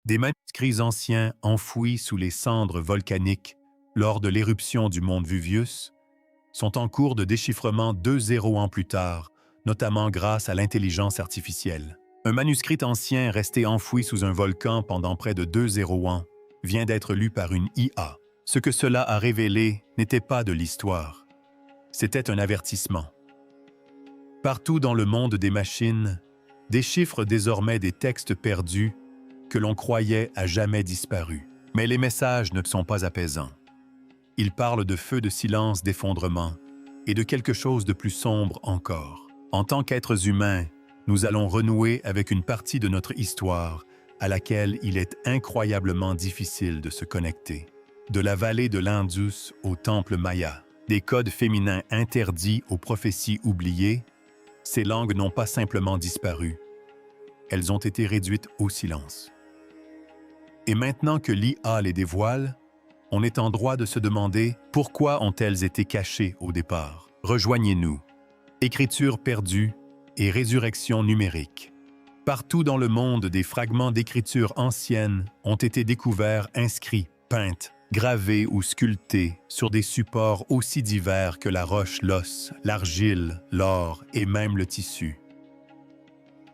Des manuscrits anciens enfouis sous les cendres volcaniques lors de l'éruption du mont Vuvius sont en cours de déchiffrement 2 ans plus tard, notamment grâce à l'intelligence artificielle. Un manuscrit ancien resté enfoui sous un volcan pendant près de 2 ans vient d'être lu par une IA. Ce que cela a révélé n'était pas de l'histoire. C'était un avertissement. Partout dans le monde des machines, déchiffrent désormais des textes perdus que l'on croyait à jamais disparus. Mais les messages ne sont pas apaisants. Ils parlent de feux de silence, d'effondrement et de quelque chose de plus sombre encore. En tant qu'êtres humains, nous allons renouer avec une partie de notre histoire à laquelle il est incroyablement difficile de se connecter. De la vallée de l'Indus au temple maya, des codes féminins interdits aux prophéties oubliées, ces langues n'ont pas simplement disparu. Elles ont été réduites au silence. Et maintenant que l'IA les dévoile, on est en droit de se demander pourquoi ont-elles été cachées au départ. Rejoignez-nous. Écriture perdue et résurrection numérique. Partout dans le monde, des fragments d'écriture anciennes ont été découverts, inscrits, peints, gravés ou sculptés sur des supports aussi divers que la roche, l'os, l'argile, l'or et même le tissu.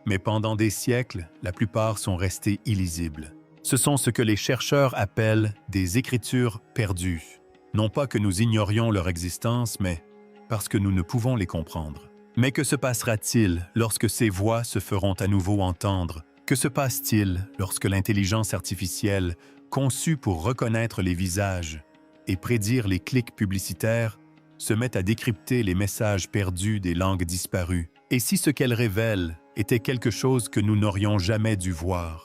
Mais pendant des siècles, la plupart sont restés illisibles. Ce sont ce que les chercheurs appellent des écritures perdues. Non pas que nous ignorions leur existence, mais parce que nous ne pouvons les comprendre. Mais que se passera-t-il lorsque ces voix se feront à nouveau entendre? Que se passe-t-il lorsque l'intelligence artificielle, conçue pour reconnaître les visages et prédire les clics publicitaires, se met à décrypter les messages perdus des langues disparues? Et si ce qu'elle révèle était quelque chose que nous n'aurions jamais dû voir?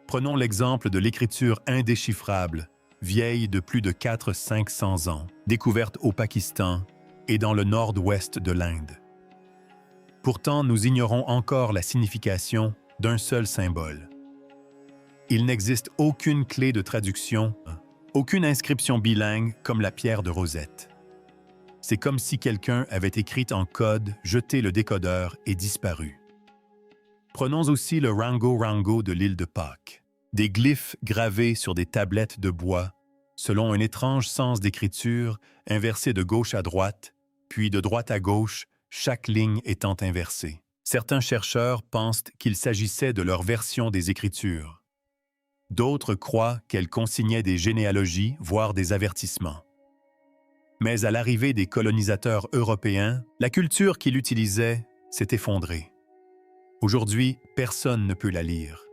Prenons l'exemple de l'écriture indéchiffrable, vieille de plus de 400-500 ans, découverte au Pakistan et dans le nord-ouest de l'Inde. Pourtant, nous ignorons encore la signification d'un seul symbole. Il n'existe aucune clé de traduction, aucune inscription bilingue comme la pierre de Rosette. C'est comme si quelqu'un avait écrit en code, jeté le décodeur et disparu. Prenons aussi le Rango Rango de l'île de Pâques. Des glyphes gravés sur des tablettes de bois, selon un étrange sens d'écriture, inversé de gauche à droite, puis de droite à gauche, chaque ligne étant inversée. Certains chercheurs pensent qu'il s'agissait de leur version des Écritures. D'autres croient qu'elles consignaient des généalogies, voire des avertissements. Mais à l'arrivée des colonisateurs européens, la culture qu'ils utilisaient s'est effondrée. Aujourd'hui, personne ne peut la lire.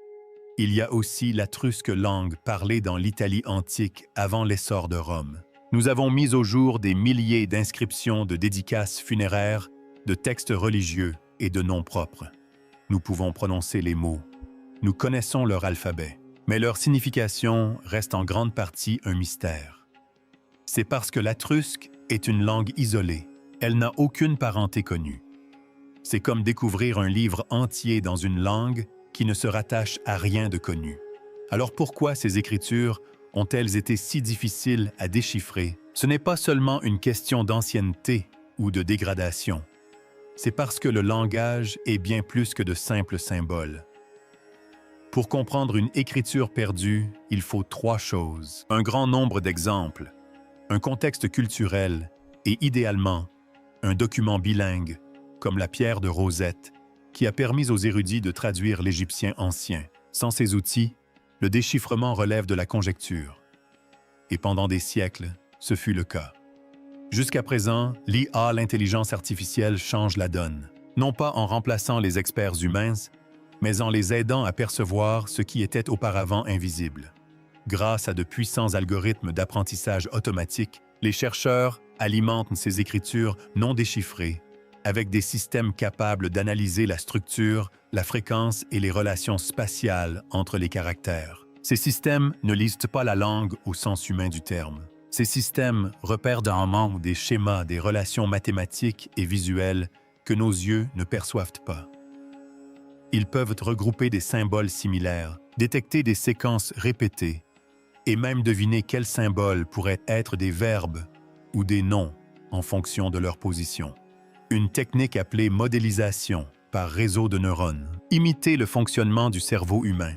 Il y a aussi l'atrusque langue parlée dans l'Italie antique avant l'essor de Rome. Nous avons mis au jour des milliers d'inscriptions de dédicaces funéraires, de textes religieux et de noms propres. Nous pouvons prononcer les mots. Nous connaissons leur alphabet, mais leur signification reste en grande partie un mystère. C'est parce que l'atrusque est une langue isolée. Elle n'a aucune parenté connue. C'est comme découvrir un livre entier dans une langue qui ne se rattache à rien de connu. Alors pourquoi ces écritures ont-elles été si difficiles à déchiffrer? Ce n'est pas seulement une question d'ancienneté ou de dégradation. C'est parce que le langage est bien plus que de simples symboles. Pour comprendre une écriture perdue, il faut 3 choses. Un grand nombre d'exemples, un contexte culturel et idéalement, un document bilingue, comme la pierre de Rosette, qui a permis aux érudits de traduire l'égyptien ancien. Sans ces outils, le déchiffrement relève de la conjecture. Et pendant des siècles, ce fut le cas. Jusqu'à présent, l'IA, l'intelligence artificielle, change la donne. Non pas en remplaçant les experts humains, mais en les aidant à percevoir ce qui était auparavant invisible. Grâce à de puissants algorithmes d'apprentissage automatique, les chercheurs alimentent ces écritures non déchiffrées avec des systèmes capables d'analyser la structure, la fréquence et les relations spatiales entre les caractères. Ces systèmes ne lisent pas la langue au sens humain du terme. Ces systèmes repèrent dans un monde des schémas, des relations mathématiques et visuelles que nos yeux ne perçoivent pas. Ils peuvent regrouper des symboles similaires, détecter des séquences répétées et même deviner quels symboles pourraient être des verbes ou des noms en fonction de leur position. Une technique appelée modélisation par réseau de neurones, imiter le fonctionnement du cerveau humain.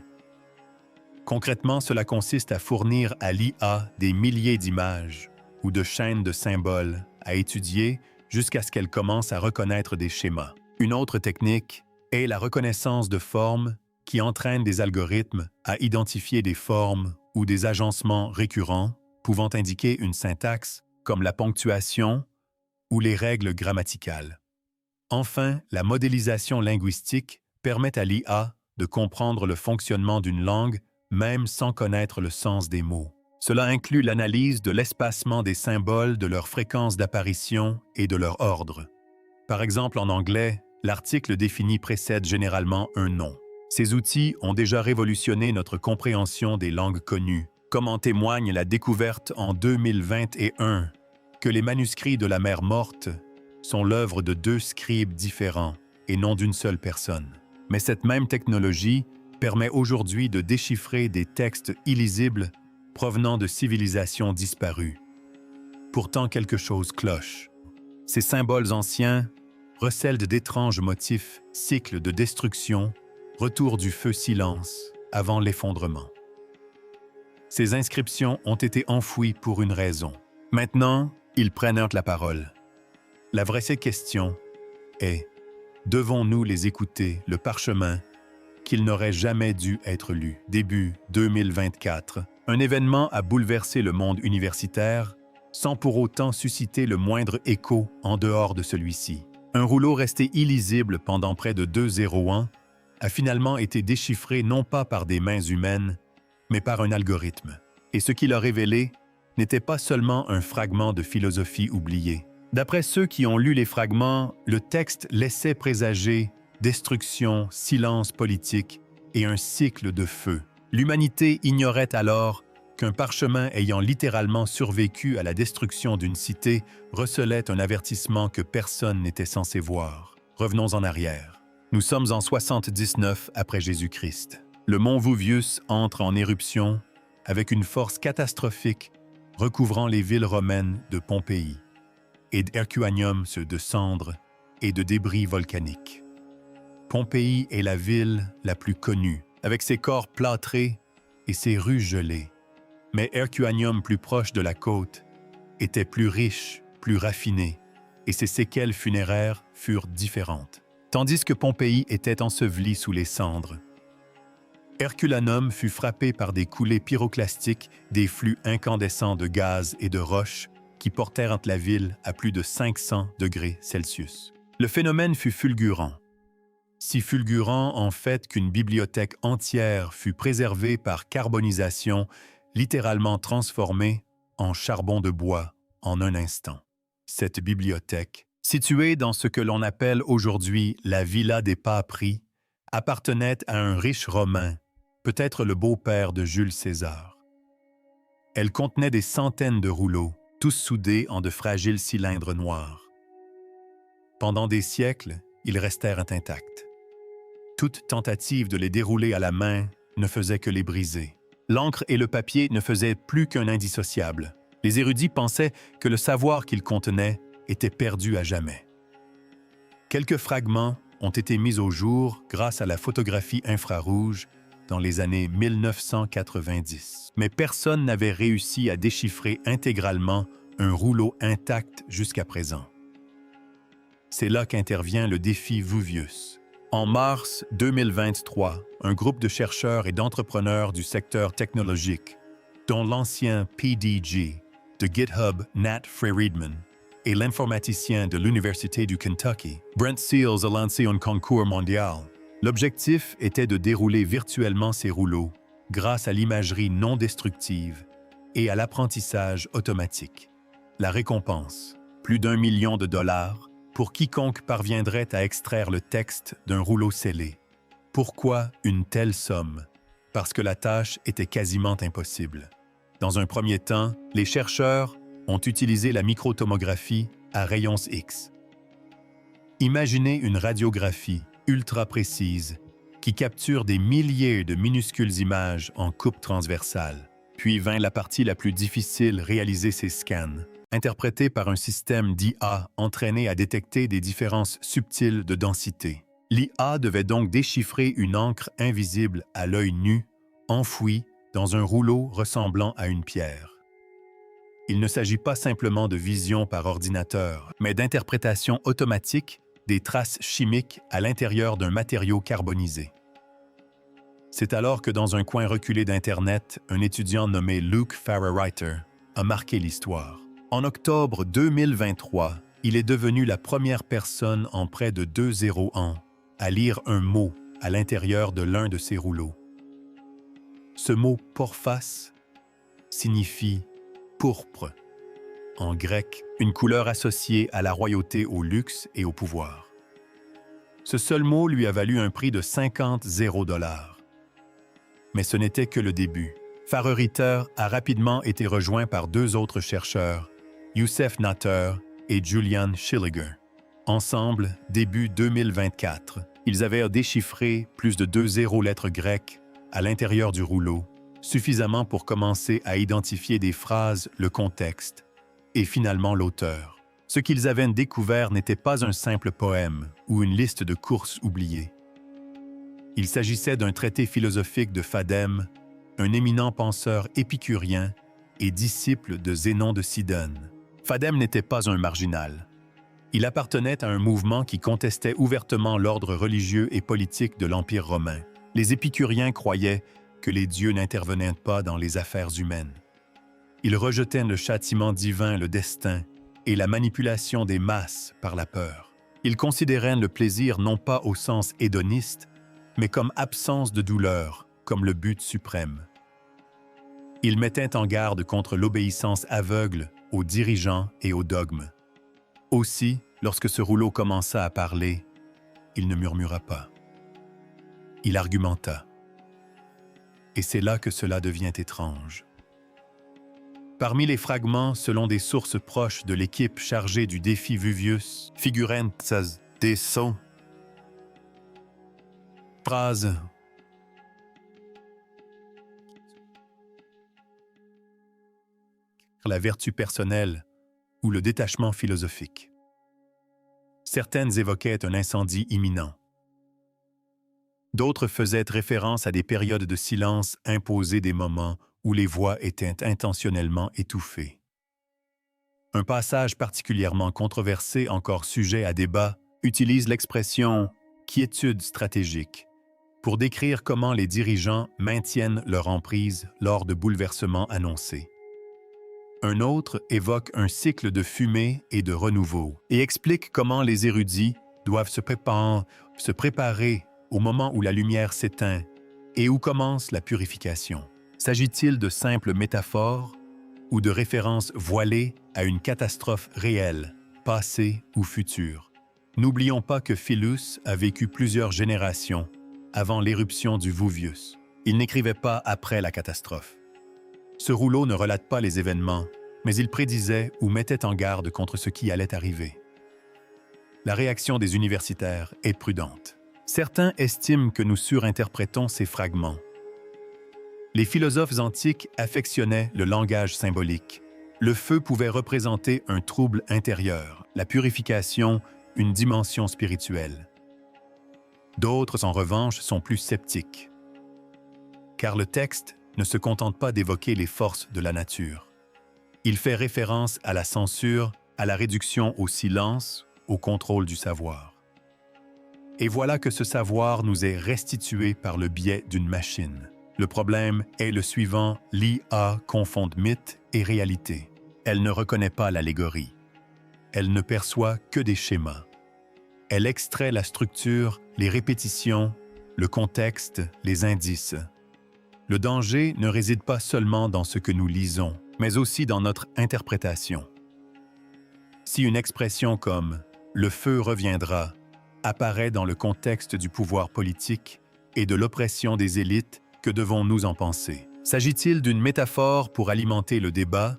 Concrètement, cela consiste à fournir à l'IA des milliers d'images ou de chaînes de symboles à étudier jusqu'à ce qu'elle commence à reconnaître des schémas. Une autre technique est la reconnaissance de formes qui entraîne des algorithmes à identifier des formes ou des agencements récurrents pouvant indiquer une syntaxe comme la ponctuation ou les règles grammaticales. Enfin, la modélisation linguistique permet à l'IA de comprendre le fonctionnement d'une langue même sans connaître le sens des mots. Cela inclut l'analyse de l'espacement des symboles, de leur fréquence d'apparition et de leur ordre. Par exemple, en anglais, l'article défini précède généralement un nom. Ces outils ont déjà révolutionné notre compréhension des langues connues, comme en témoigne la découverte en 2021 que les manuscrits de la Mer Morte sont l'œuvre de 2 scribes différents et non d'une seule personne. Mais cette même technologie permet aujourd'hui de déchiffrer des textes illisibles provenant de civilisations disparues. Pourtant, quelque chose cloche. Ces symboles anciens recèlent d'étranges motifs, cycles de destruction, retour du feu silence avant l'effondrement. Ces inscriptions ont été enfouies pour une raison. Maintenant, ils prennent la parole. La vraie question est, devons-nous les écouter, le parchemin, qu'ils n'auraient jamais dû être lus? Début 2024, un événement a bouleversé le monde universitaire sans pour autant susciter le moindre écho en dehors de celui-ci. Un rouleau resté illisible pendant près de 2 ans a finalement été déchiffré non pas par des mains humaines, mais par un algorithme. Et ce qu'il a révélé n'était pas seulement un fragment de philosophie oublié. D'après ceux qui ont lu les fragments, le texte laissait présager destruction, silence politique et un cycle de feu. L'humanité ignorait alors qu'un parchemin ayant littéralement survécu à la destruction d'une cité recelait un avertissement que personne n'était censé voir. Revenons en arrière. Nous sommes en 79 après Jésus-Christ. Le mont Vouvus entre en éruption avec une force catastrophique recouvrant les villes romaines de Pompéi et d'Herculaneum, de cendres et de débris volcaniques. Pompéi est la ville la plus connue, avec ses corps plâtrés et ses rues gelées. Mais Herculaneum, plus proche de la côte, était plus riche, plus raffiné, et ses séquelles funéraires furent différentes. Tandis que Pompéi était enseveli sous les cendres. Herculaneum fut frappé par des coulées pyroclastiques, des flux incandescents de gaz et de roches qui portèrent la ville à plus de 500 degrés Celsius. Le phénomène fut fulgurant. Si fulgurant en fait qu'une bibliothèque entière fut préservée par carbonisation, littéralement transformée en charbon de bois en un instant. Cette bibliothèque, située dans ce que l'on appelle aujourd'hui la Villa des Papri, appartenait à un riche Romain, peut-être le beau-père de Jules César. Elle contenait des centaines de rouleaux, tous soudés en de fragiles cylindres noirs. Pendant des siècles, ils restèrent intacts. Toute tentative de les dérouler à la main ne faisait que les briser. L'encre et le papier ne faisaient plus qu'un indissociable. Les érudits pensaient que le savoir qu'ils contenaient était perdu à jamais. Quelques fragments ont été mis au jour grâce à la photographie infrarouge dans les années 1990. Mais personne n'avait réussi à déchiffrer intégralement un rouleau intact jusqu'à présent. C'est là qu'intervient le défi Vouvus. En mars 2023, un groupe de chercheurs et d'entrepreneurs du secteur technologique, dont l'ancien PDG de GitHub Nat Friedman et l'informaticien de l'Université du Kentucky, Brent Seals, a lancé un concours mondial. L'objectif était de dérouler virtuellement ces rouleaux grâce à l'imagerie non destructive et à l'apprentissage automatique. La récompense, plus d'1 million de dollars, pour quiconque parviendrait à extraire le texte d'un rouleau scellé. Pourquoi une telle somme? Parce que la tâche était quasiment impossible. Dans un premier temps, les chercheurs ont utilisé la microtomographie à rayons X. Imaginez une radiographie ultra précise qui capture des milliers de minuscules images en coupe transversale. Puis vint la partie la plus difficile, réaliser ces scans, interprétés par un système d'IA entraîné à détecter des différences subtiles de densité. L'IA devait donc déchiffrer une encre invisible à l'œil nu, enfouie dans un rouleau ressemblant à une pierre. Il ne s'agit pas simplement de vision par ordinateur, mais d'interprétation automatique des traces chimiques à l'intérieur d'un matériau carbonisé. C'est alors que dans un coin reculé d'Internet, un étudiant nommé Luke Farrer-Reiter a marqué l'histoire. En octobre 2023, il est devenu la première personne en près de 2 ans à lire un mot à l'intérieur de l'un de ses rouleaux. Ce mot « porphas » signifie « pourpre », en grec, une couleur associée à la royauté, au luxe et au pouvoir. Ce seul mot lui a valu un prix de 50 $. Mais ce n'était que le début. Farrer-Reiter a rapidement été rejoint par 2 autres chercheurs, Youssef Natter et Julian Schilliger. Ensemble, début 2024, ils avaient déchiffré plus de 2 lettres grecques à l'intérieur du rouleau, suffisamment pour commencer à identifier des phrases, le contexte et finalement l'auteur. Ce qu'ils avaient découvert n'était pas un simple poème ou une liste de courses oubliées. Il s'agissait d'un traité philosophique de Phadème, un éminent penseur épicurien et disciple de Zénon de Sidone. Phadème n'était pas un marginal. Il appartenait à un mouvement qui contestait ouvertement l'ordre religieux et politique de l'Empire romain. Les épicuriens croyaient que les dieux n'intervenaient pas dans les affaires humaines. Ils rejetaient le châtiment divin, le destin et la manipulation des masses par la peur. Ils considéraient le plaisir non pas au sens hédoniste, mais comme absence de douleur, comme le but suprême. Ils mettaient en garde contre l'obéissance aveugle aux dirigeants et aux dogmes. Aussi, lorsque ce rouleau commença à parler, il ne murmura pas. Il argumenta. Et c'est là que cela devient étrange. Parmi les fragments, selon des sources proches de l'équipe chargée du défi Vuvius, figuraient des sons, phrases, la vertu personnelle ou le détachement philosophique. Certaines évoquaient un incendie imminent. D'autres faisaient référence à des périodes de silence imposées, des moments où les voix étaient intentionnellement étouffées. Un passage particulièrement controversé, encore sujet à débat, utilise l'expression « quiétude stratégique » pour décrire comment les dirigeants maintiennent leur emprise lors de bouleversements annoncés. Un autre évoque un cycle de fumée et de renouveau et explique comment les érudits doivent se préparer au moment où la lumière s'éteint et où commence la purification. S'agit-il de simples métaphores ou de références voilées à une catastrophe réelle, passée ou future? N'oublions pas que Philus a vécu plusieurs générations avant l'éruption du Vuvius. Il n'écrivait pas après la catastrophe. Ce rouleau ne relate pas les événements, mais il prédisait ou mettait en garde contre ce qui allait arriver. La réaction des universitaires est prudente. Certains estiment que nous surinterprétons ces fragments. Les philosophes antiques affectionnaient le langage symbolique. Le feu pouvait représenter un trouble intérieur, la purification, une dimension spirituelle. D'autres, en revanche, sont plus sceptiques. Car le texte ne se contente pas d'évoquer les forces de la nature. Il fait référence à la censure, à la réduction au silence, au contrôle du savoir. Et voilà que ce savoir nous est restitué par le biais d'une machine. Le problème est le suivant, l'IA confond mythe et réalité. Elle ne reconnaît pas l'allégorie. Elle ne perçoit que des schémas. Elle extrait la structure, les répétitions, le contexte, les indices. Le danger ne réside pas seulement dans ce que nous lisons, mais aussi dans notre interprétation. Si une expression comme « le feu reviendra » apparaît dans le contexte du pouvoir politique et de l'oppression des élites, que devons-nous en penser? S'agit-il d'une métaphore pour alimenter le débat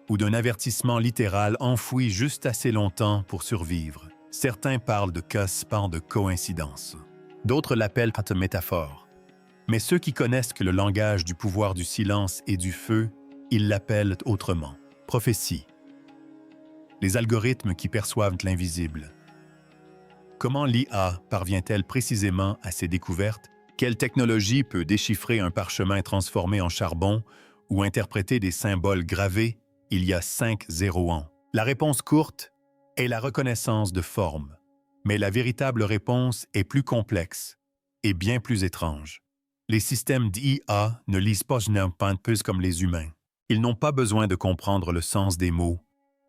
ou d'un avertissement littéral enfoui juste assez longtemps pour survivre? Certains parlent de cas, de coïncidence. D'autres l'appellent métaphore. Mais ceux qui connaissent que le langage du pouvoir du silence et du feu, ils l'appellent autrement. Prophétie. Les algorithmes qui perçoivent l'invisible. Comment l'IA parvient-elle précisément à ces découvertes Quelle technologie peut déchiffrer un parchemin transformé en charbon ou interpréter des symboles gravés il y a 5 ans? La réponse courte est la reconnaissance de forme. Mais la véritable réponse est plus complexe et bien plus étrange. Les systèmes d'IA ne lisent pas généralement plus comme les humains. Ils n'ont pas besoin de comprendre le sens des mots,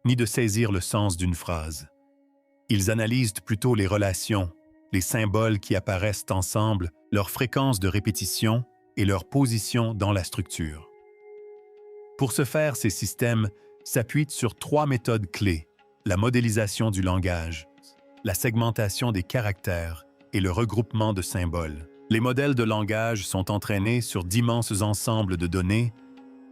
ni de saisir le sens d'une phrase. Ils analysent plutôt les relations, les symboles qui apparaissent ensemble, leur fréquence de répétition et leur position dans la structure. Pour ce faire, ces systèmes s'appuient sur 3 méthodes clés: la modélisation du langage, la segmentation des caractères et le regroupement de symboles. Les modèles de langage sont entraînés sur d'immenses ensembles de données,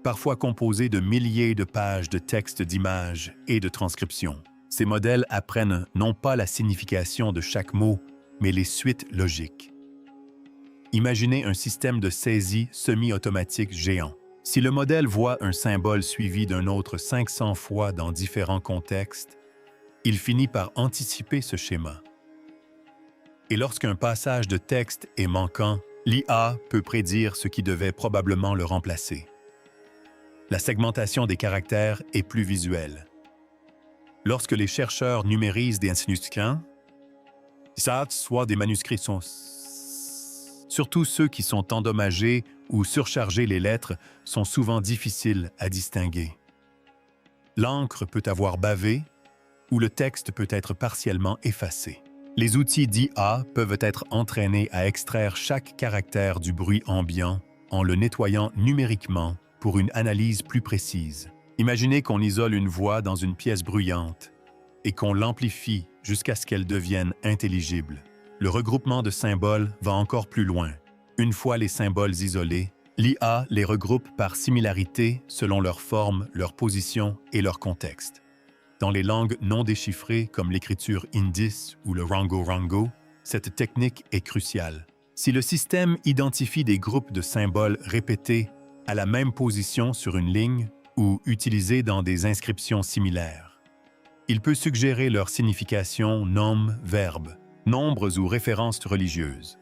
parfois composés de milliers de pages de textes, d'images et de transcriptions. Ces modèles apprennent non pas la signification de chaque mot, mais les suites logiques. Imaginez un système de saisie semi-automatique géant. Si le modèle voit un symbole suivi d'un autre 500 fois dans différents contextes, il finit par anticiper ce schéma. Et lorsqu'un passage de texte est manquant, l'IA peut prédire ce qui devait probablement le remplacer. La segmentation des caractères est plus visuelle. Lorsque les chercheurs numérisent des manuscrits, soit des manuscrits sont surtout ceux qui sont endommagés ou surchargés, les lettres sont souvent difficiles à distinguer. L'encre peut avoir bavé ou le texte peut être partiellement effacé. Les outils d'IA peuvent être entraînés à extraire chaque caractère du bruit ambiant en le nettoyant numériquement pour une analyse plus précise. Imaginez qu'on isole une voix dans une pièce bruyante et qu'on l'amplifie jusqu'à ce qu'elle devienne intelligible. Le regroupement de symboles va encore plus loin. Une fois les symboles isolés, l'IA les regroupe par similarité selon leur forme, leur position et leur contexte. Dans les langues non déchiffrées comme l'écriture indis ou le Rango, cette technique est cruciale. Si le système identifie des groupes de symboles répétés à la même position sur une ligne ou utilisés dans des inscriptions similaires, il peut suggérer leur signification nom, verbe, nombres ou références religieuses.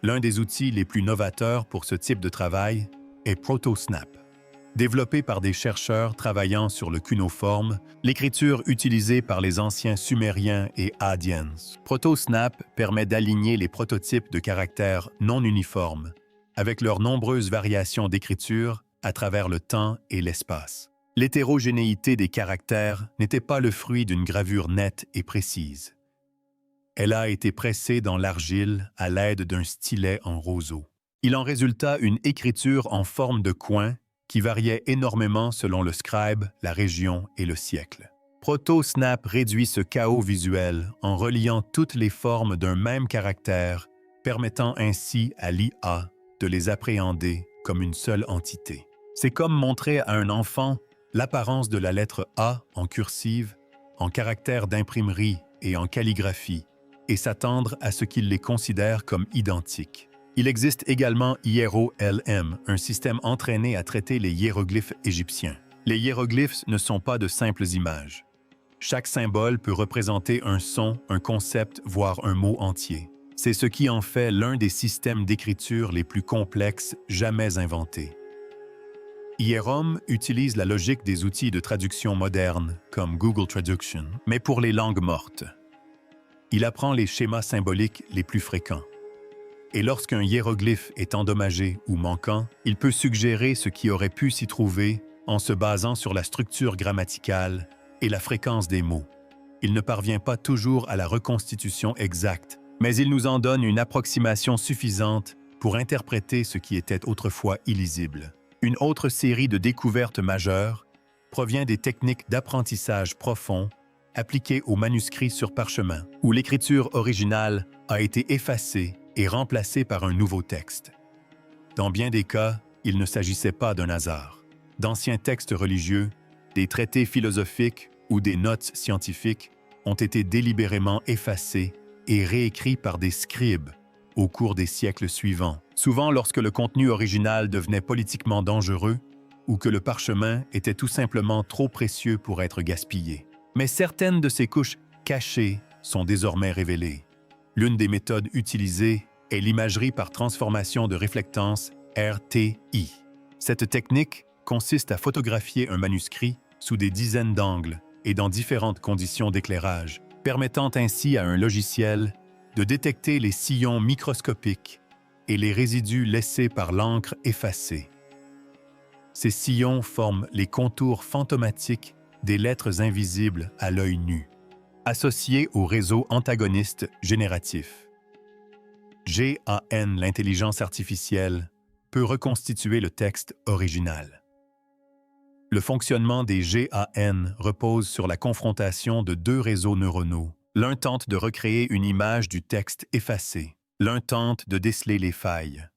L'un des outils les plus novateurs pour ce type de travail est ProtoSnap. Développé par des chercheurs travaillant sur le cuneiforme, l'écriture utilisée par les anciens Sumériens et Adiens. ProtoSnap permet d'aligner les prototypes de caractères non uniformes avec leurs nombreuses variations d'écriture à travers le temps et l'espace. L'hétérogénéité des caractères n'était pas le fruit d'une gravure nette et précise. Elle a été pressée dans l'argile à l'aide d'un stylet en roseau. Il en résulta une écriture en forme de coin qui variait énormément selon le scribe, la région et le siècle. ProtoSnap réduit ce chaos visuel en reliant toutes les formes d'un même caractère, permettant ainsi à l'IA de les appréhender comme une seule entité. C'est comme montrer à un enfant l'apparence de la lettre A en cursive, en caractère d'imprimerie et en calligraphie, et s'attendre à ce qu'il les considère comme identiques. Il existe également HieroLM, un système entraîné à traiter les hiéroglyphes égyptiens. Les hiéroglyphes ne sont pas de simples images. Chaque symbole peut représenter un son, un concept, voire un mot entier. C'est ce qui en fait l'un des systèmes d'écriture les plus complexes jamais inventés. Hierom utilise la logique des outils de traduction modernes, comme Google Traduction, mais pour les langues mortes. Il apprend les schémas symboliques les plus fréquents. Et lorsqu'un hiéroglyphe est endommagé ou manquant, il peut suggérer ce qui aurait pu s'y trouver en se basant sur la structure grammaticale et la fréquence des mots. Il ne parvient pas toujours à la reconstitution exacte, mais il nous en donne une approximation suffisante pour interpréter ce qui était autrefois illisible. Une autre série de découvertes majeures provient des techniques d'apprentissage profond appliquées aux manuscrits sur parchemin, où l'écriture originale a été effacée et remplacée par un nouveau texte. Dans bien des cas, il ne s'agissait pas d'un hasard. D'anciens textes religieux, des traités philosophiques ou des notes scientifiques ont été délibérément effacés et réécrits par des scribes au cours des siècles suivants, souvent lorsque le contenu original devenait politiquement dangereux ou que le parchemin était tout simplement trop précieux pour être gaspillé. Mais certaines de ces couches cachées sont désormais révélées. L'une des méthodes utilisées est l'imagerie par transformation de réflectance RTI. Cette technique consiste à photographier un manuscrit sous des dizaines d'angles et dans différentes conditions d'éclairage, permettant ainsi à un logiciel de détecter les sillons microscopiques et les résidus laissés par l'encre effacée. Ces sillons forment les contours fantomatiques des lettres invisibles à l'œil nu, associés au réseau antagoniste génératif. GAN, l'intelligence artificielle, peut reconstituer le texte original. Le fonctionnement des GAN repose sur la confrontation de deux réseaux neuronaux. L'un tente de recréer une image du texte effacé, l'un tente de déceler les failles.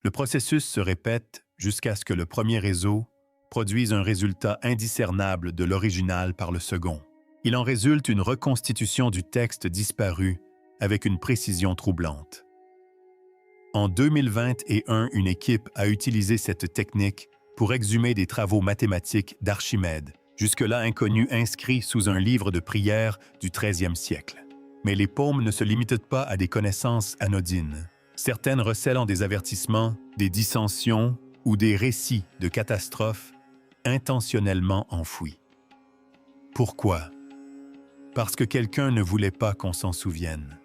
Le processus se répète jusqu'à ce que le premier réseau produise un résultat indiscernable de l'original par le second. Il en résulte une reconstitution du texte disparu avec une précision troublante. En 2021, une équipe a utilisé cette technique pour exhumer des travaux mathématiques d'Archimède, jusque-là inconnus inscrits sous un livre de prières du XIIIe siècle. Mais les paumes ne se limitent pas à des connaissances anodines. Certaines recèlent des avertissements, des dissensions ou des récits de catastrophes intentionnellement enfouis. Pourquoi? Parce que quelqu'un ne voulait pas qu'on s'en souvienne.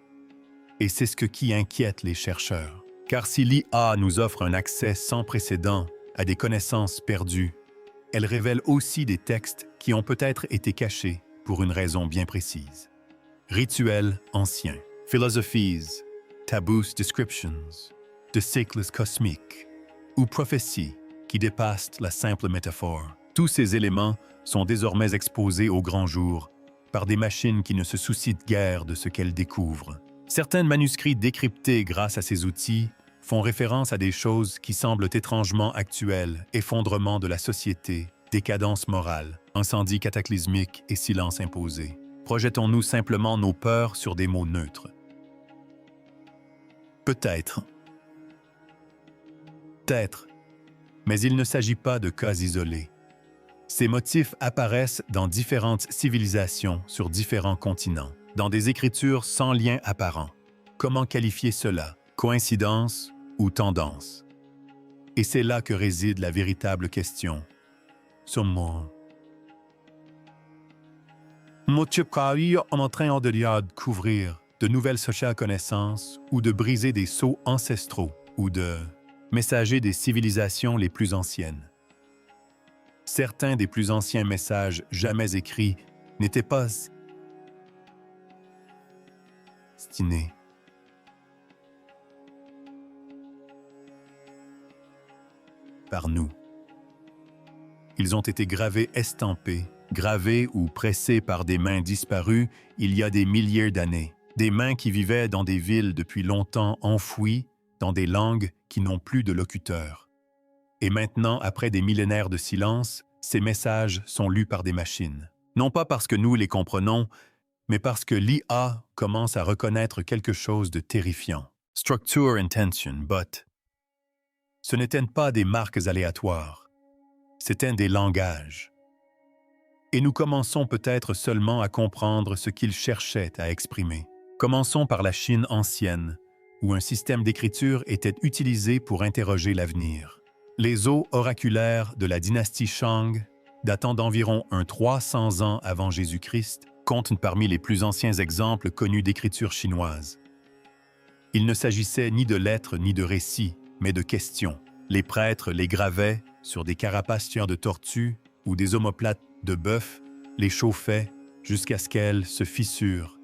Et c'est ce qui inquiète les chercheurs. Car si l'IA nous offre un accès sans précédent à des connaissances perdues, elle révèle aussi des textes qui ont peut-être été cachés pour une raison bien précise. Rituels anciens, philosophies, taboos descriptions, de cycles cosmiques ou prophéties qui dépassent la simple métaphore. Tous ces éléments sont désormais exposés au grand jour par des machines qui ne se soucient guère de ce qu'elles découvrent. Certains manuscrits décryptés grâce à ces outils font référence à des choses qui semblent étrangement actuelles: effondrement de la société, décadence morale, incendie cataclysmique et silence imposé. Projetons-nous simplement nos peurs sur des mots neutres? Peut-être. Peut-être. Mais il ne s'agit pas de cas isolés. Ces motifs apparaissent dans différentes civilisations sur différents continents, dans des écritures sans lien apparent. Comment qualifier cela? Coïncidence ou tendance? Et c'est là que réside la véritable question. Sommes-nous en train de couvrir de nouvelles sociales connaissances ou de briser des sceaux ancestraux ou de messager des civilisations les plus anciennes? Certains des plus anciens messages jamais écrits n'étaient pas destinés par nous. Ils ont été gravés, estampés, gravés ou pressés par des mains disparues il y a des milliers d'années. Des mains qui vivaient dans des villes depuis longtemps enfouies dans des langues qui n'ont plus de locuteurs. Et maintenant, après des millénaires de silence, ces messages sont lus par des machines. Non pas parce que nous les comprenons, mais parce que l'IA commence à reconnaître quelque chose de terrifiant. Structure intention, but. Ce n'étaient pas des marques aléatoires, c'étaient des langages. Et nous commençons peut-être seulement à comprendre ce qu'ils cherchaient à exprimer. Commençons par la Chine ancienne, où un système d'écriture était utilisé pour interroger l'avenir. Les os oraculaires de la dynastie Shang, datant d'environ 300 ans avant Jésus-Christ, comptent parmi les plus anciens exemples connus d'écriture chinoise. Il ne s'agissait ni de lettres ni de récits, mais de questions. Les prêtres les gravaient sur des carapaces de tortues ou des omoplates de bœuf, les chauffaient jusqu'à ce qu'elles se fissurent,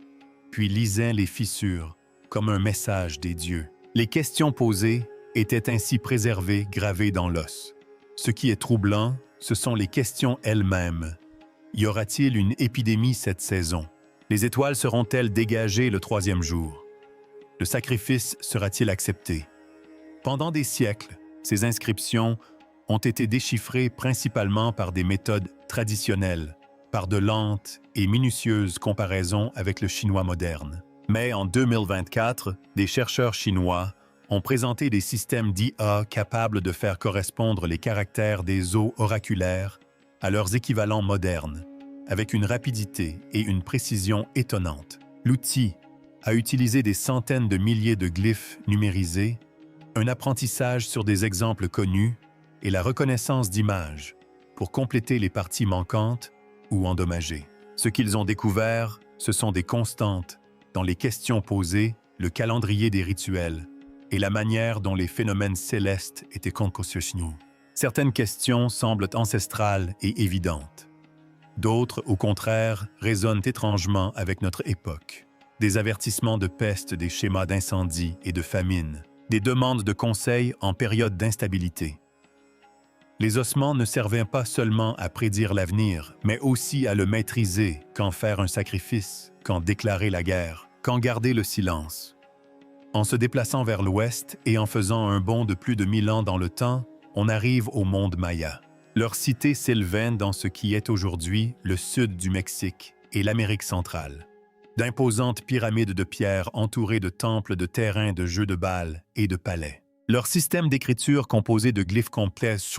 puis lisaient les fissures comme un message des dieux. Les questions posées étaient ainsi préservées, gravées dans l'os. Ce qui est troublant, ce sont les questions elles-mêmes. Y aura-t-il une épidémie cette saison? Les étoiles seront-elles dégagées le 3e jour? Le sacrifice sera-t-il accepté? Pendant des siècles, ces inscriptions ont été déchiffrées principalement par des méthodes traditionnelles, par de lentes et minutieuses comparaisons avec le chinois moderne. Mais en 2024, des chercheurs chinois ont présenté des systèmes d'IA capables de faire correspondre les caractères des os oraculaires à leurs équivalents modernes, avec une rapidité et une précision étonnantes. L'outil à utiliser des centaines de milliers de glyphes numérisés, un apprentissage sur des exemples connus et la reconnaissance d'images pour compléter les parties manquantes ou endommagées. Ce qu'ils ont découvert, ce sont des constantes dans les questions posées, le calendrier des rituels et la manière dont les phénomènes célestes étaient concoctionnés. Certaines questions semblent ancestrales et évidentes. D'autres, au contraire, résonnent étrangement avec notre époque. Des avertissements de peste, des schémas d'incendie et de famine, des demandes de conseils en période d'instabilité. Les ossements ne servaient pas seulement à prédire l'avenir, mais aussi à le maîtriser, quand faire un sacrifice, quand déclarer la guerre, quand garder le silence. En se déplaçant vers l'ouest et en faisant un bond de plus de 1000 ans dans le temps, on arrive au monde maya. Leur cité s'élevait dans ce qui est aujourd'hui le sud du Mexique et l'Amérique centrale. D'imposantes pyramides de pierre entourées de temples, de terrains de jeux de balles et de palais. Leur système d'écriture composé de glyphes complexes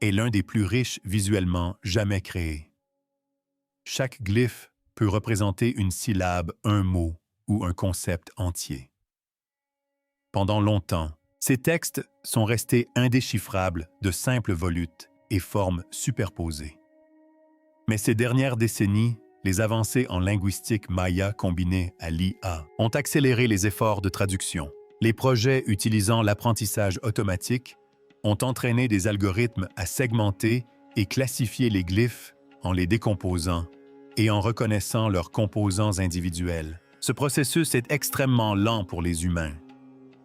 est l'un des plus riches visuellement jamais créés. Chaque glyphe peut représenter une syllabe, un mot ou un concept entier. Pendant longtemps, ces textes sont restés indéchiffrables de simples volutes et formes superposées. Mais ces dernières décennies, les avancées en linguistique maya combinées à l'IA ont accéléré les efforts de traduction. Les projets utilisant l'apprentissage automatique ont entraîné des algorithmes à segmenter et classifier les glyphes en les décomposant et en reconnaissant leurs composants individuels. Ce processus est extrêmement lent pour les humains.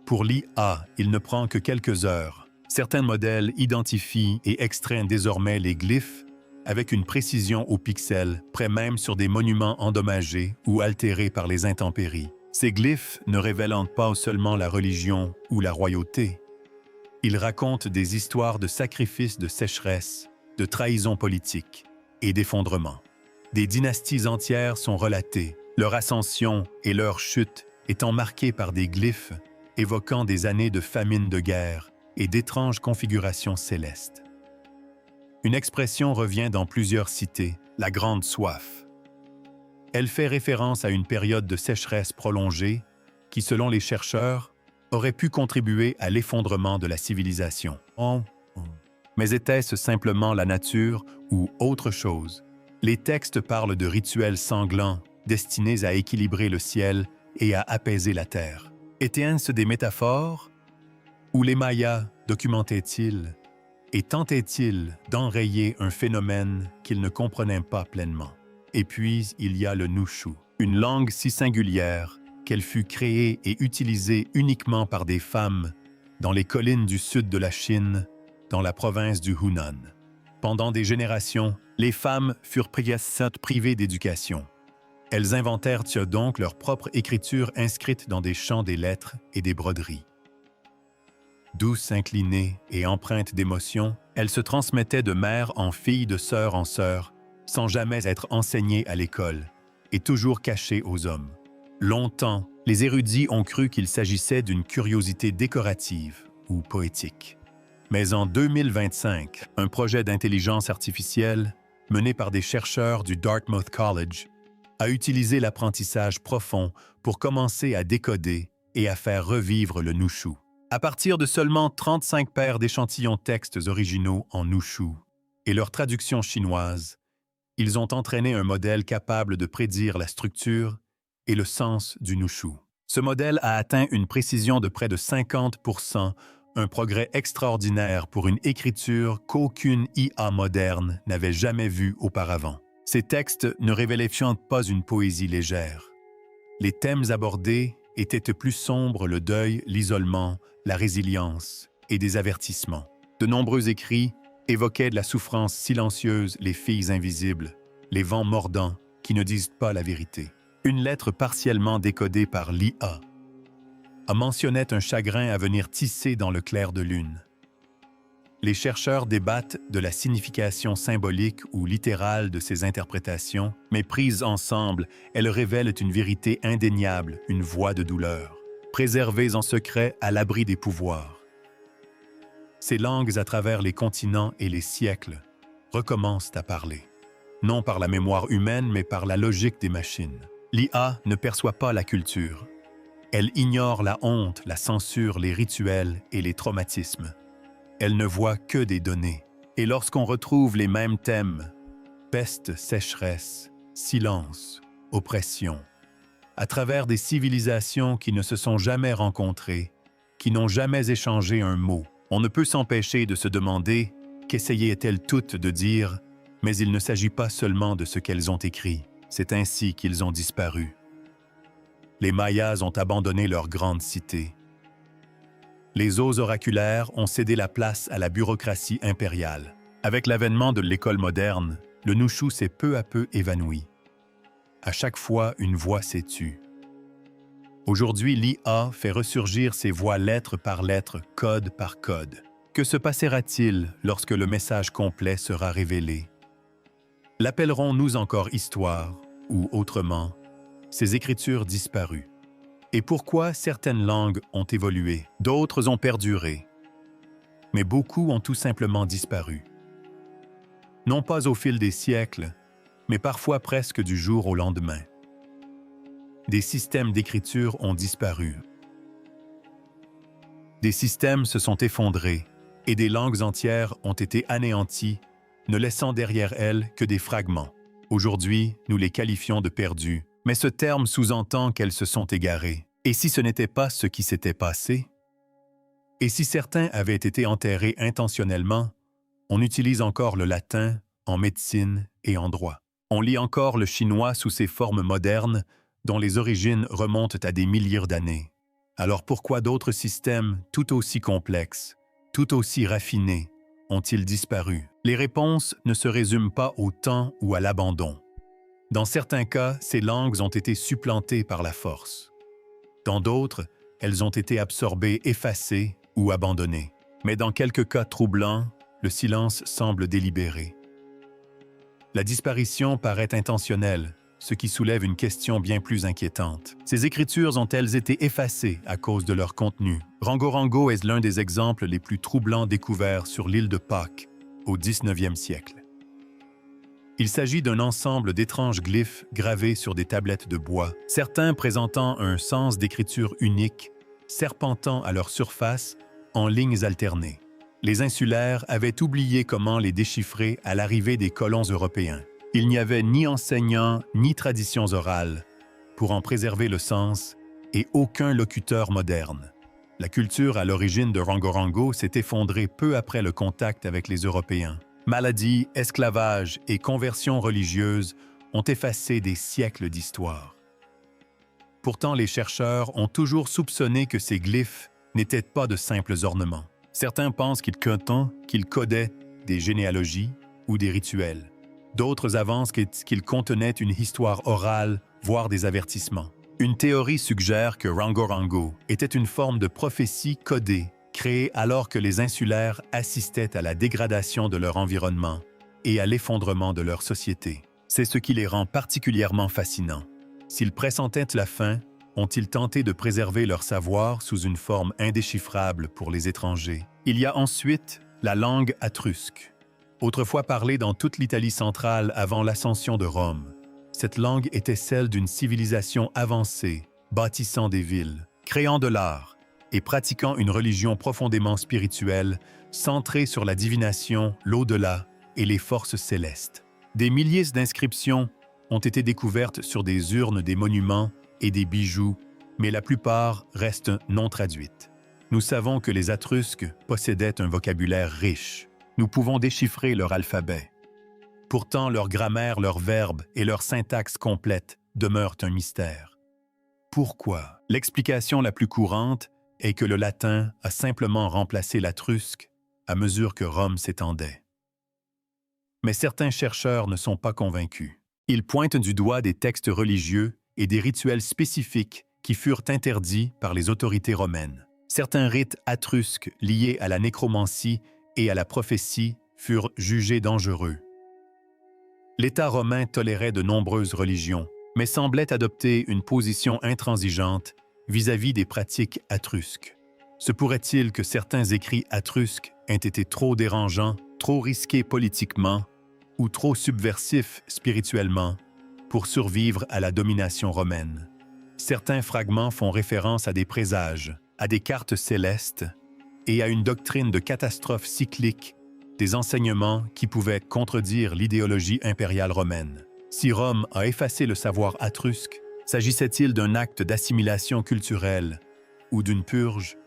Pour l'IA, il ne prend que quelques heures. Certains modèles identifient et extraient désormais les glyphes avec une précision au pixel, près même sur des monuments endommagés ou altérés par les intempéries. Ces glyphes ne révèlent pas seulement la religion ou la royauté. Ils racontent des histoires de sacrifices, de sécheresse, de trahison politique et d'effondrement. Des dynasties entières sont relatées, leur ascension et leur chute étant marquées par des glyphes évoquant des années de famine, de guerre et d'étranges configurations célestes. Une expression revient dans plusieurs cités, la grande soif. Elle fait référence à une période de sécheresse prolongée qui, selon les chercheurs, aurait pu contribuer à l'effondrement de la civilisation. Mais était-ce simplement la nature ou autre chose? Les textes parlent de rituels sanglants destinés à équilibrer le ciel et à apaiser la terre. Étaient-ce des métaphores? Ou les Mayas documentaient-ils et tentaient-ils d'enrayer un phénomène qu'ils ne comprenaient pas pleinement? Et puis, il y a le Nushu, une langue si singulière qu'elle fut créée et utilisée uniquement par des femmes dans les collines du sud de la Chine, dans la province du Hunan. Pendant des générations, les femmes furent privées d'éducation. Elles inventèrent donc leur propre écriture inscrite dans des champs des lettres et des broderies. Douces, inclinées et empreintes d'émotion, elles se transmettaient de mère en fille, de sœur en sœur, sans jamais être enseignées à l'école, et toujours cachées aux hommes. Longtemps, les érudits ont cru qu'il s'agissait d'une curiosité décorative ou poétique. Mais en 2025, un projet d'intelligence artificielle, mené par des chercheurs du Dartmouth College, a utilisé l'apprentissage profond pour commencer à décoder et à faire revivre le Nushu. À partir de seulement 35 paires d'échantillons textes originaux en Nushu et leur traduction chinoise, ils ont entraîné un modèle capable de prédire la structure et le sens du Nushu. Ce modèle a atteint une précision de près de 50%, un progrès extraordinaire pour une écriture qu'aucune IA moderne n'avait jamais vue auparavant. Ces textes ne révélaient pas une poésie légère. Les thèmes abordés étaient plus sombres: le deuil, l'isolement, la résilience et des avertissements. De nombreux écrits évoquaient de la souffrance silencieuse, les filles invisibles, les vents mordants qui ne disent pas la vérité. Une lettre partiellement décodée par l'IA mentionnait un chagrin à venir tisser dans le clair de lune. Les chercheurs débattent de la signification symbolique ou littérale de ces interprétations, mais prises ensemble, elles révèlent une vérité indéniable, une voix de douleur, préservées en secret à l'abri des pouvoirs. Ces langues à travers les continents et les siècles recommencent à parler, non par la mémoire humaine, mais par la logique des machines. L'IA ne perçoit pas la culture. Elle ignore la honte, la censure, les rituels et les traumatismes. Elle ne voit que des données. Et lorsqu'on retrouve les mêmes thèmes, peste, sécheresse, silence, oppression, à travers des civilisations qui ne se sont jamais rencontrées, qui n'ont jamais échangé un mot, on ne peut s'empêcher de se demander qu'essayaient-elles toutes de dire, mais il ne s'agit pas seulement de ce qu'elles ont écrit, c'est ainsi qu'ils ont disparu. Les Mayas ont abandonné leur grande cité. Les os oraculaires ont cédé la place à la bureaucratie impériale. Avec l'avènement de l'école moderne, le Nushu s'est peu à peu évanoui. À chaque fois, une voix s'est tue. Aujourd'hui, l'IA fait ressurgir ses voix lettre par lettre, code par code. Que se passera-t-il lorsque le message complet sera révélé? L'appellerons-nous encore histoire, ou autrement, ces écritures disparues? Et pourquoi certaines langues ont évolué, d'autres ont perduré, mais beaucoup ont tout simplement disparu? Non pas au fil des siècles, mais parfois presque du jour au lendemain. Des systèmes d'écriture ont disparu. Des systèmes se sont effondrés et des langues entières ont été anéanties, ne laissant derrière elles que des fragments. Aujourd'hui, nous les qualifions de perdus, mais ce terme sous-entend qu'elles se sont égarées. Et si ce n'était pas ce qui s'était passé? Et si certains avaient été enterrés intentionnellement, on utilise encore le latin en médecine et en droit. On lit encore le chinois sous ses formes modernes, dont les origines remontent à des milliers d'années. Alors pourquoi d'autres systèmes tout aussi complexes, tout aussi raffinés, ont-ils disparu? Les réponses ne se résument pas au temps ou à l'abandon. Dans certains cas, ces langues ont été supplantées par la force. Dans d'autres, elles ont été absorbées, effacées ou abandonnées. Mais dans quelques cas troublants, le silence semble délibéré. La disparition paraît intentionnelle, ce qui soulève une question bien plus inquiétante. Ces écritures ont-elles été effacées à cause de leur contenu? Rongorongo est l'un des exemples les plus troublants découverts sur l'île de Pâques au 19e siècle. Il s'agit d'un ensemble d'étranges glyphes gravés sur des tablettes de bois, certains présentant un sens d'écriture unique, serpentant à leur surface en lignes alternées. Les insulaires avaient oublié comment les déchiffrer à l'arrivée des colons européens. Il n'y avait ni enseignants ni traditions orales pour en préserver le sens et aucun locuteur moderne. La culture à l'origine de Rongorongo s'est effondrée peu après le contact avec les Européens. Maladies, esclavage et conversion religieuse ont effacé des siècles d'histoire. Pourtant, les chercheurs ont toujours soupçonné que ces glyphes n'étaient pas de simples ornements. Certains pensent qu'ils codaient des généalogies ou des rituels. D'autres avancent qu'ils contenaient une histoire orale, voire des avertissements. Une théorie suggère que Rongorongo était une forme de prophétie codée, créée alors que les insulaires assistaient à la dégradation de leur environnement et à l'effondrement de leur société. C'est ce qui les rend particulièrement fascinants. S'ils pressentaient la fin, ont-ils tenté de préserver leur savoir sous une forme indéchiffrable pour les étrangers? Il y a ensuite la langue atrusque. Autrefois parlée dans toute l'Italie centrale avant l'ascension de Rome, cette langue était celle d'une civilisation avancée, bâtissant des villes, créant de l'art et pratiquant une religion profondément spirituelle, centrée sur la divination, l'au-delà et les forces célestes. Des milliers d'inscriptions ont été découvertes sur des urnes, des monuments et des bijoux, mais la plupart restent non traduites. Nous savons que les Atrusques possédaient un vocabulaire riche. Nous pouvons déchiffrer leur alphabet. Pourtant, leur grammaire, leurs verbes et leur syntaxe complète demeurent un mystère. Pourquoi? L'explication la plus courante est que le latin a simplement remplacé l'atrusque à mesure que Rome s'étendait. Mais certains chercheurs ne sont pas convaincus. Ils pointent du doigt des textes religieux et des rituels spécifiques qui furent interdits par les autorités romaines. Certains rites atrusques liés à la nécromancie et à la prophétie furent jugés dangereux. L'État romain tolérait de nombreuses religions, mais semblait adopter une position intransigeante vis-à-vis des pratiques atrusques. Se pourrait-il que certains écrits atrusques aient été trop dérangeants, trop risqués politiquement ou trop subversifs spirituellement pour survivre à la domination romaine. Certains fragments font référence à des présages, à des cartes célestes et à une doctrine de catastrophe cyclique, des enseignements qui pouvaient contredire l'idéologie impériale romaine. Si Rome a effacé le savoir étrusque, s'agissait-il d'un acte d'assimilation culturelle ou d'une purge?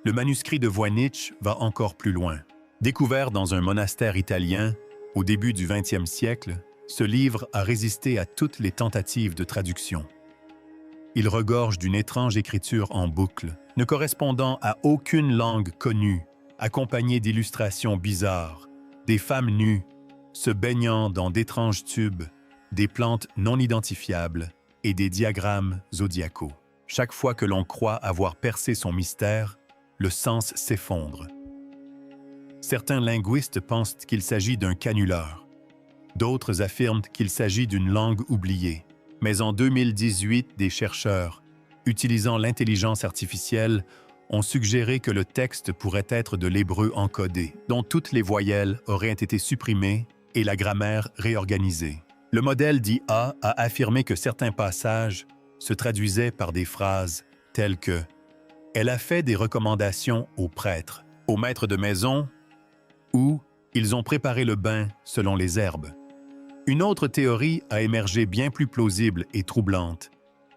Le manuscrit de Voynich va encore plus loin. Découvert dans un monastère italien au début du XXe siècle, ce livre a résisté à toutes les tentatives de traduction. Il regorge d'une étrange écriture en boucle, ne correspondant à aucune langue connue, accompagnée d'illustrations bizarres, des femmes nues, se baignant dans d'étranges tubes, des plantes non identifiables et des diagrammes zodiacaux. Chaque fois que l'on croit avoir percé son mystère, le sens s'effondre. Certains linguistes pensent qu'il s'agit d'un canular. D'autres affirment qu'il s'agit d'une langue oubliée. Mais en 2018, des chercheurs, utilisant l'intelligence artificielle, ont suggéré que le texte pourrait être de l'hébreu encodé, dont toutes les voyelles auraient été supprimées et la grammaire réorganisée. Le modèle d'IA a affirmé que certains passages se traduisaient par des phrases telles que « Elle a fait des recommandations aux prêtres, aux maîtres de maison » ou « Ils ont préparé le bain selon les herbes ». Une autre théorie a émergé bien plus plausible et troublante.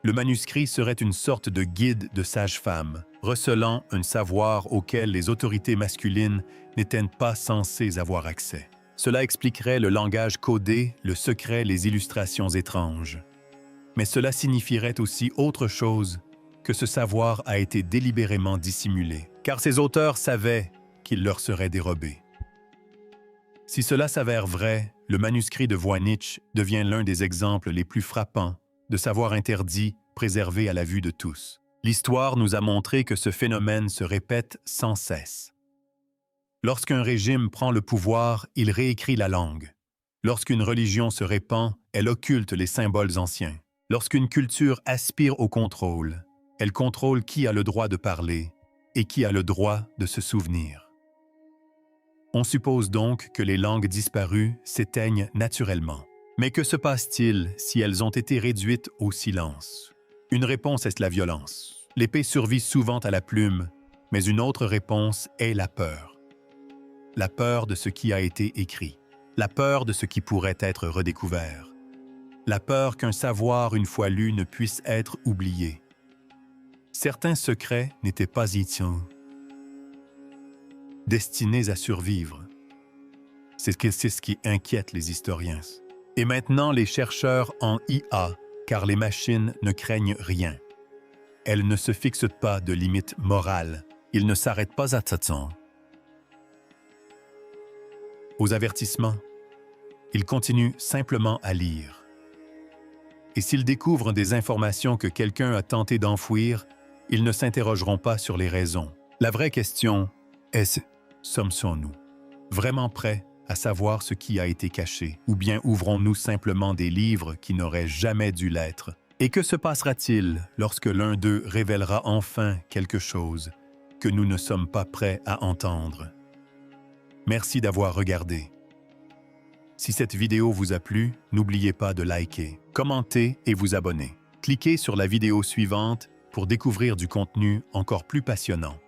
Le manuscrit serait une sorte de guide de sage-femme, recelant un savoir auquel les autorités masculines n'étaient pas censées avoir accès. Cela expliquerait le langage codé, le secret, les illustrations étranges. Mais cela signifierait aussi autre chose, que ce savoir a été délibérément dissimulé, car ces auteurs savaient qu'il leur serait dérobé. Si cela s'avère vrai, le manuscrit de Voynich devient l'un des exemples les plus frappants de savoir interdit préservé à la vue de tous. L'histoire nous a montré que ce phénomène se répète sans cesse. Lorsqu'un régime prend le pouvoir, il réécrit la langue. Lorsqu'une religion se répand, elle occulte les symboles anciens. Lorsqu'une culture aspire au contrôle, elle contrôle qui a le droit de parler et qui a le droit de se souvenir. On suppose donc que les langues disparues s'éteignent naturellement. Mais que se passe-t-il si elles ont été réduites au silence? Une réponse est la violence. L'épée survit souvent à la plume, mais une autre réponse est la peur. La peur de ce qui a été écrit. La peur de ce qui pourrait être redécouvert. La peur qu'un savoir une fois lu ne puisse être oublié. Certains secrets n'étaient pas destinés à survivre. C'est ce qui inquiète les historiens. Et maintenant, les chercheurs en IA, car les machines ne craignent rien. Elles ne se fixent pas de limites morales. Ils ne s'arrêtent pas à temps. Aux avertissements, ils continuent simplement à lire. Et s'ils découvrent des informations que quelqu'un a tenté d'enfouir, ils ne s'interrogeront pas sur les raisons. La vraie question est: sommes-nous vraiment prêts à savoir ce qui a été caché, ou bien ouvrons-nous simplement des livres qui n'auraient jamais dû l'être? Et que se passera-t-il lorsque l'un d'eux révélera enfin quelque chose que nous ne sommes pas prêts à entendre? Merci d'avoir regardé. Si cette vidéo vous a plu, n'oubliez pas de liker, commenter et vous abonner. Cliquez sur la vidéo suivante pour découvrir du contenu encore plus passionnant.